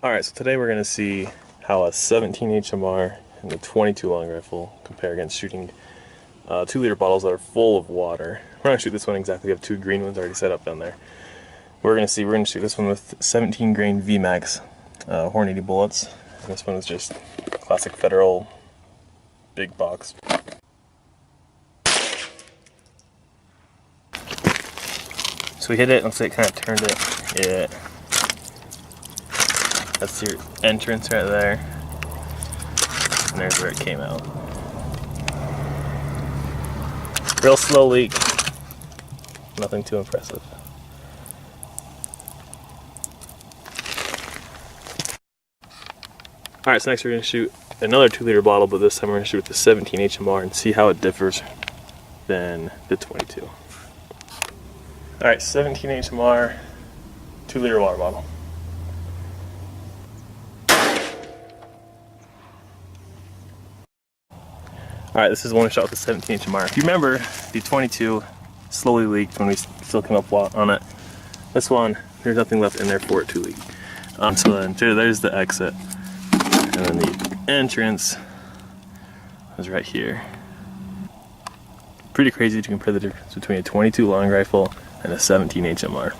Alright, so today we're going to see how a 17 HMR and a 22 long rifle compare against shooting 2-liter bottles that are full of water. We're not going to shoot this one exactly, we have 2 green ones already set up down there. We're going to shoot this one with 17 grain VMAX Horn 80 bullets. And this one is just classic Federal big box. So we hit it, looks like it kind of turned it. Yeah. That's your entrance right there. And there's where it came out. Real slow leak. Nothing too impressive. Alright, so next we're going to shoot another 2-liter bottle, but this time we're going to shoot with the 17 HMR and see how it differs than the 22. Alright, 17 HMR, 2-liter water bottle. Alright, this is one shot with the 17 HMR. If you remember, the 22 slowly leaked when we still came up on it. This one, there's nothing left in there for it to leak. So then there's the exit. And then the entrance is right here. Pretty crazy to compare the difference between a 22 long rifle and a 17 HMR.